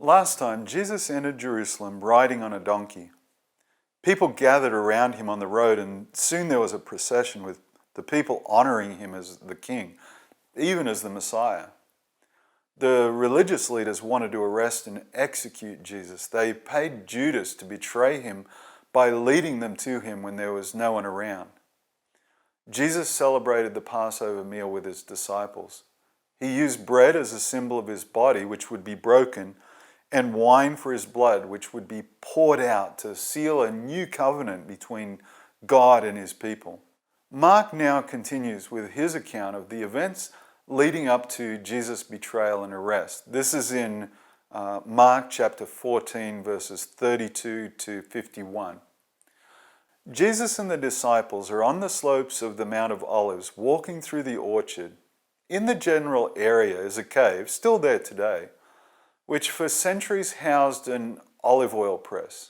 Last time, Jesus entered Jerusalem riding on a donkey. People gathered around him on the road, and soon there was a procession with the people honoring him as the king, even as the Messiah. The religious leaders wanted to arrest and execute Jesus. They paid Judas to betray him by leading them to him when there was no one around. Jesus celebrated the Passover meal with his disciples. He used bread as a symbol of his body, which would be broken, and wine for his blood, which would be poured out to seal a new covenant between God and his people. Mark now continues with his account of the events leading up to Jesus' betrayal and arrest. This is in Mark chapter 14, verses 32 to 51. Jesus and the disciples are on the slopes of the Mount of Olives, walking through the orchard. In the general area is a cave, still there today, which for centuries housed an olive oil press.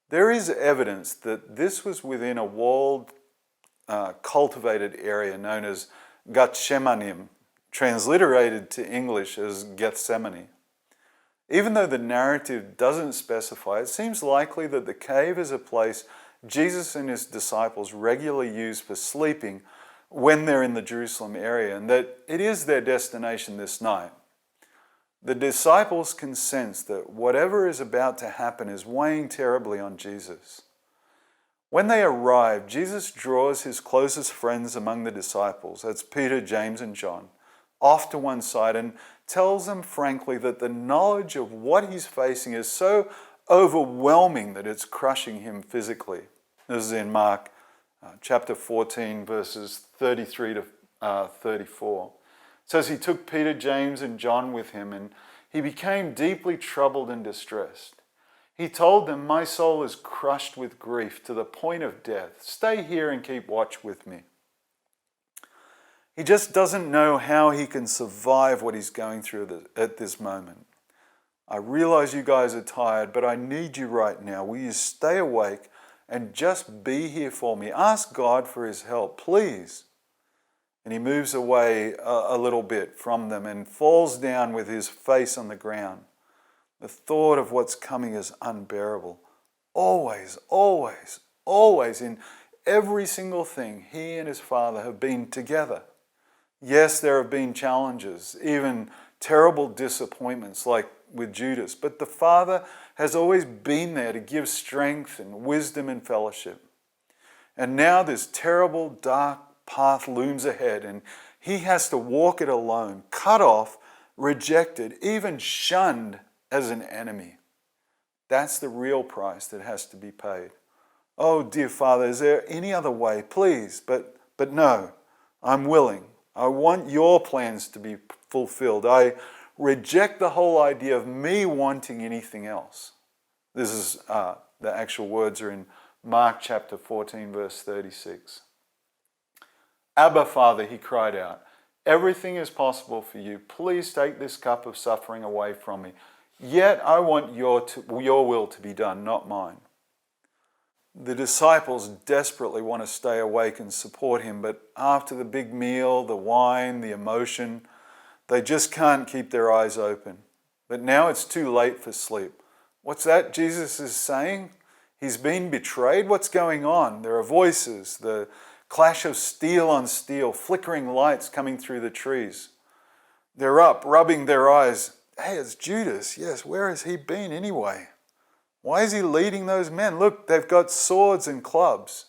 There is evidence that this was within a walled, cultivated area known as Gethsemanim, transliterated to English as Gethsemane. Even though the narrative doesn't specify, it seems likely that the cave is a place Jesus and his disciples regularly use for sleeping when they're in the Jerusalem area, and that it is their destination this night. The disciples can sense that whatever is about to happen is weighing terribly on Jesus. When they arrive, Jesus draws his closest friends among the disciples, that's Peter, James, and John, off to one side and tells them frankly that the knowledge of what he's facing is so overwhelming that it's crushing him physically. This is in Mark chapter 14, verses 33 to 34. It says he took Peter, James, and John with him, and he became deeply troubled and distressed. He told them, "My soul is crushed with grief to the point of death. Stay here and keep watch with me." He just doesn't know how he can survive what he's going through at this moment. "I realize you guys are tired, but I need you right now. Will you stay awake and just be here for me? Ask God for his help, please." And he moves away a little bit from them and falls down with his face on the ground. The thought of what's coming is unbearable. Always, always, always, in every single thing, he and his Father have been together. Yes, there have been challenges, even terrible disappointments like with Judas, but the Father has always been there to give strength and wisdom and fellowship. And now this terrible, dark path looms ahead, and he has to walk it alone, cut off, rejected, even shunned as an enemy. That's the real price that has to be paid. "Oh, dear Father, is there any other way? Please, but no, I'm willing. I want your plans to be fulfilled. I reject the whole idea of me wanting anything else." This is, the actual words are in Mark chapter 14, verse 36. "Abba, Father," he cried out, "everything is possible for you. Please take this cup of suffering away from me. Yet I want your will to be done, not mine." The disciples desperately want to stay awake and support him, but after the big meal, the wine, the emotion, they just can't keep their eyes open. But now it's too late for sleep. What's that Jesus is saying? He's been betrayed? What's going on? There are voices, the clash of steel on steel, flickering lights coming through the trees. They're up, rubbing their eyes. "Hey, it's Judas. Yes, where has he been anyway? Why is he leading those men? Look, they've got swords and clubs."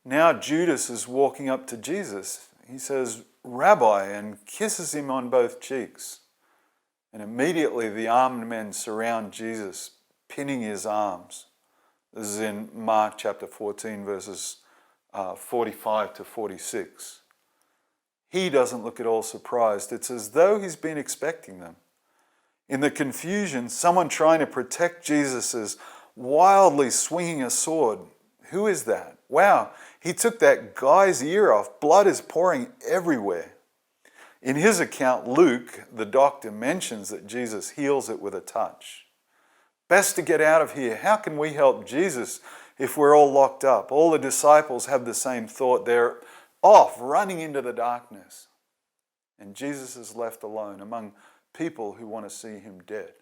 Now Judas is walking up to Jesus. He says, "Rabbi," and kisses him on both cheeks. And immediately the armed men surround Jesus, pinning his arms. This is in Mark chapter 14, verses 45 to 46. He doesn't look at all surprised. It's as though he's been expecting them. In the confusion, someone trying to protect Jesus is wildly swinging a sword. Who is that? Wow, he took that guy's ear off. Blood is pouring everywhere. In his account, Luke, the doctor, mentions that Jesus heals it with a touch. Best to get out of here. How can we help Jesus if we're all locked up? All the disciples have the same thought. They're off, running into the darkness. And Jesus is left alone among people who want to see him dead.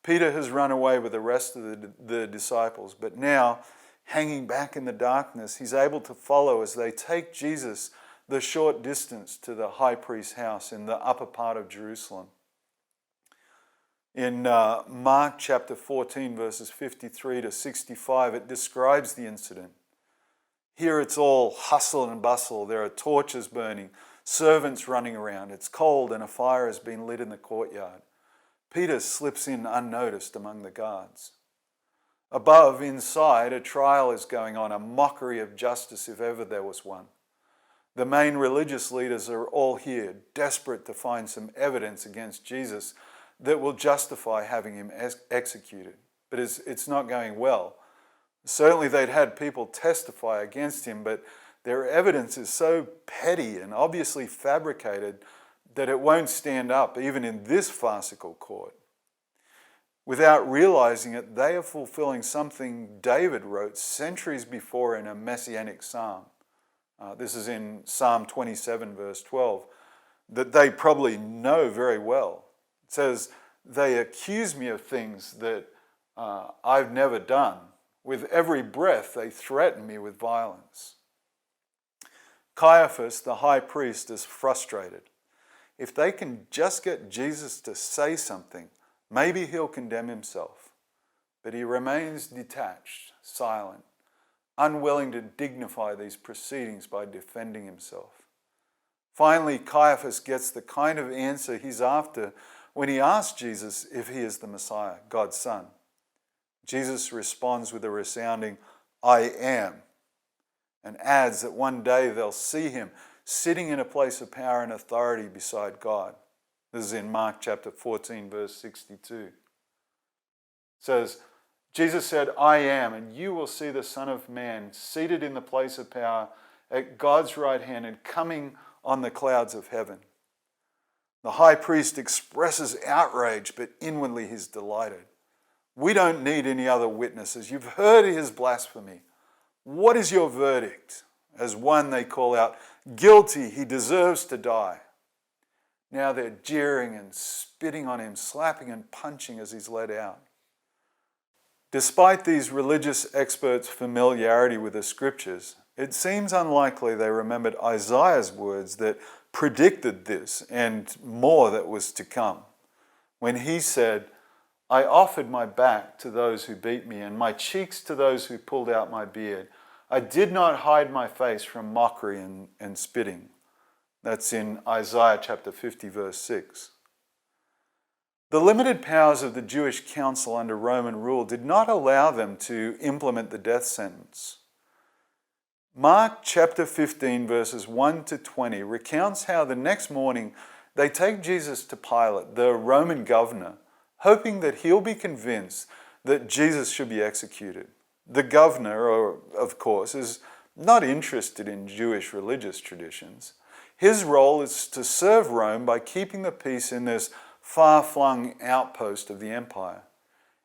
Peter has run away with the rest of the disciples, but now, hanging back in the darkness, he's able to follow as they take Jesus the short distance to the high priest's house in the upper part of Jerusalem. In Mark chapter 14, verses 53 to 65, it describes the incident. Here it's all hustle and bustle. There are torches burning, servants running around. It's cold and a fire has been lit in the courtyard. Peter slips in unnoticed among the guards. Above, inside, a trial is going on, a mockery of justice if ever there was one. The main religious leaders are all here, desperate to find some evidence against Jesus that will justify having him executed. But it's not going well. Certainly they'd had people testify against him, but their evidence is so petty and obviously fabricated that it won't stand up even in this farcical court. Without realizing it, they are fulfilling something David wrote centuries before in a messianic psalm. This is in Psalm 27, verse 12, that they probably know very well. It says, "They accuse me of things that I've never done. With every breath they threaten me with violence." Caiaphas, the high priest, is frustrated. If they can just get Jesus to say something, maybe he'll condemn himself. But he remains detached, silent, unwilling to dignify these proceedings by defending himself. Finally, Caiaphas gets the kind of answer he's after when he asks Jesus if he is the Messiah, God's Son. Jesus responds with a resounding, "I am," and adds that one day they'll see him sitting in a place of power and authority beside God. This is in Mark chapter 14, verse 62. It says, Jesus said, "I am, and you will see the Son of Man seated in the place of power at God's right hand and coming on the clouds of heaven." The high priest expresses outrage, but inwardly he's delighted. "We don't need any other witnesses. You've heard his blasphemy. What is your verdict?" As one they call out, "Guilty, he deserves to die." Now they're jeering and spitting on him, slapping and punching as he's led out. Despite these religious experts' familiarity with the scriptures, it seems unlikely they remembered Isaiah's words that predicted this and more that was to come. When he said, "I offered my back to those who beat me and my cheeks to those who pulled out my beard. I did not hide my face from mockery and spitting." That's in Isaiah chapter 50, verse 6. The limited powers of the Jewish council under Roman rule did not allow them to implement the death sentence. Mark chapter 15, verses 1 to 20 recounts how the next morning they take Jesus to Pilate, the Roman governor, hoping that he'll be convinced that Jesus should be executed. The governor, of course, is not interested in Jewish religious traditions. His role is to serve Rome by keeping the peace in this far-flung outpost of the empire,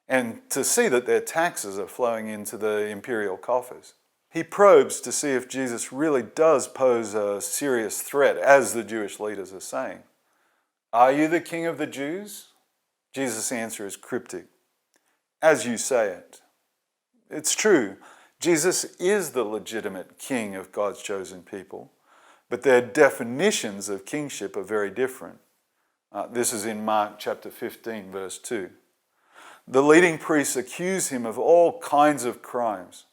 and to see that their taxes are flowing into the imperial coffers. He probes to see if Jesus really does pose a serious threat, as the Jewish leaders are saying. "Are you the king of the Jews?" Jesus' answer is cryptic. "As you say it." It's true, Jesus is the legitimate king of God's chosen people, but their definitions of kingship are very different. This is in Mark chapter 15, verse 2. The leading priests accuse him of all kinds of crimes.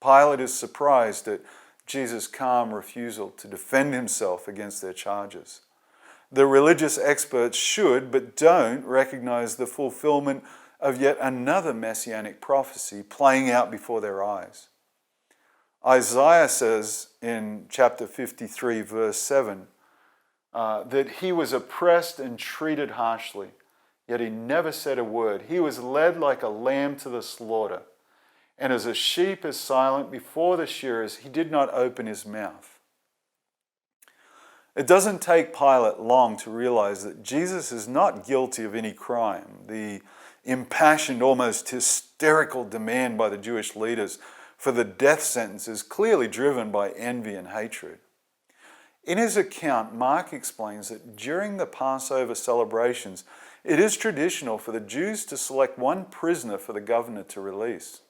Pilate is surprised at Jesus' calm refusal to defend himself against their charges. The religious experts should, but don't, recognize the fulfillment of yet another messianic prophecy playing out before their eyes. Isaiah says in chapter 53, verse 7, that he was oppressed and treated harshly, yet he never said a word. He was led like a lamb to the slaughter, and as a sheep is silent before the shearers, he did not open his mouth. It doesn't take Pilate long to realize that Jesus is not guilty of any crime. The impassioned, almost hysterical demand by the Jewish leaders for the death sentence is clearly driven by envy and hatred. In his account, Mark explains that during the Passover celebrations, it is traditional for the Jews to select one prisoner for the governor to release.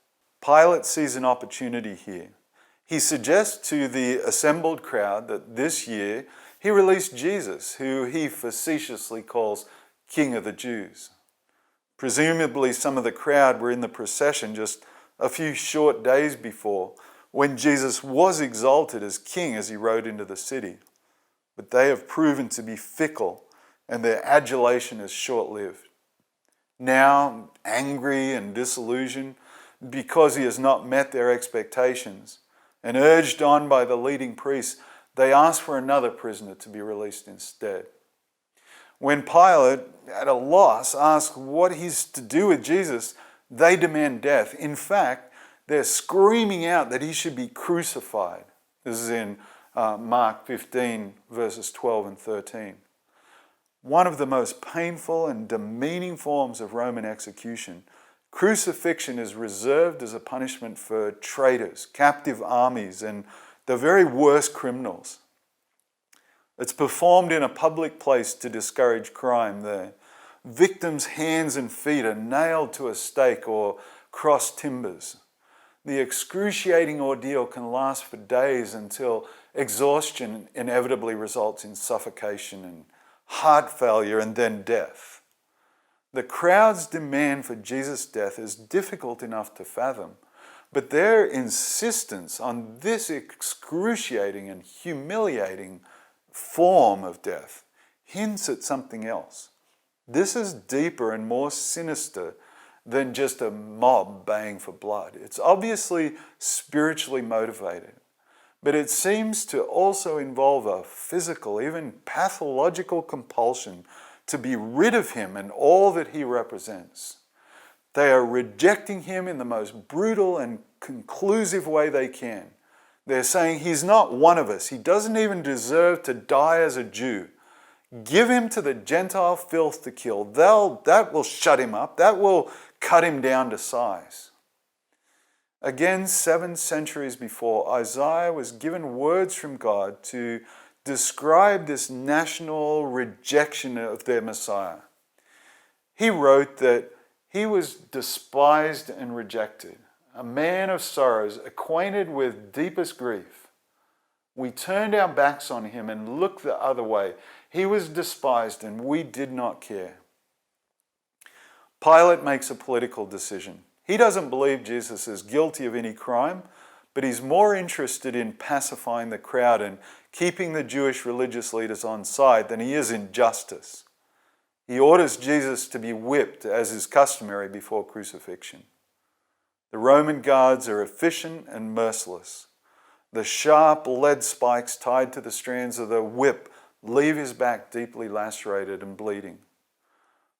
Pilate sees an opportunity here. He suggests to the assembled crowd that this year he released Jesus, who he facetiously calls King of the Jews. Presumably some of the crowd were in the procession just a few short days before, when Jesus was exalted as king as he rode into the city. But they have proven to be fickle, and their adulation is short-lived. Now, angry and disillusioned because he has not met their expectations, and urged on by the leading priests, they ask for another prisoner to be released instead. When Pilate, at a loss, asks what he's to do with Jesus, they demand death. In fact, they're screaming out that he should be crucified. This is in Mark 15, verses 12 and 13. One of the most painful and demeaning forms of Roman execution, crucifixion is reserved as a punishment for traitors, captive armies, and the very worst criminals. It's performed in a public place to discourage crime there. Victims' hands and feet are nailed to a stake or cross timbers. The excruciating ordeal can last for days until exhaustion inevitably results in suffocation and heart failure and then death. The crowd's demand for Jesus' death is difficult enough to fathom, but their insistence on this excruciating and humiliating form of death hints at something else. This is deeper and more sinister than just a mob baying for blood. It's obviously spiritually motivated, but it seems to also involve a physical, even pathological compulsion to be rid of him and all that he represents. They are rejecting him in the most brutal and conclusive way they can. They're saying he's not one of us. He doesn't even deserve to die as a Jew. Give him to the Gentile filth to kill. That will shut him up. That will cut him down to size. Again, 7 centuries before, Isaiah was given words from God to describe this national rejection of their Messiah. He wrote that he was despised and rejected, a man of sorrows, acquainted with deepest grief. We turned our backs on him and looked the other way. He was despised and we did not care. Pilate makes a political decision. He doesn't believe Jesus is guilty of any crime, but he's more interested in pacifying the crowd and keeping the Jewish religious leaders on side than he is in justice. He orders Jesus to be whipped, as is customary before crucifixion. The Roman guards are efficient and merciless. The sharp lead spikes tied to the strands of the whip leave his back deeply lacerated and bleeding.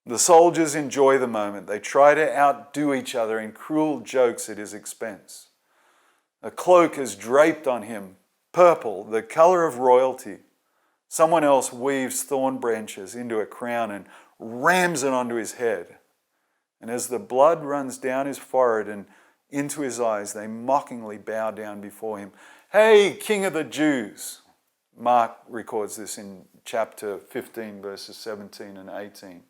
The soldiers enjoy the moment. They try to outdo each other in cruel jokes at his expense. A cloak is draped on him, purple, the color of royalty. Someone else weaves thorn branches into a crown and rams it onto his head. And as the blood runs down his forehead and into his eyes, they mockingly bow down before him. "Hey, King of the Jews!" Mark records this in chapter 15, verses 17 and 18.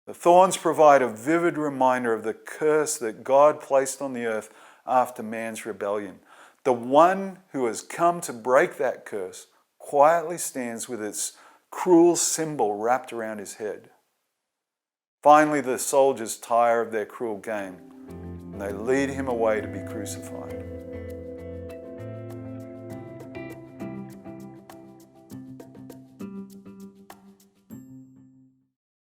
The thorns provide a vivid reminder of the curse that God placed on the earth after man's rebellion. The one who has come to break that curse quietly stands with its cruel symbol wrapped around his head. Finally, the soldiers tire of their cruel game and they lead him away to be crucified.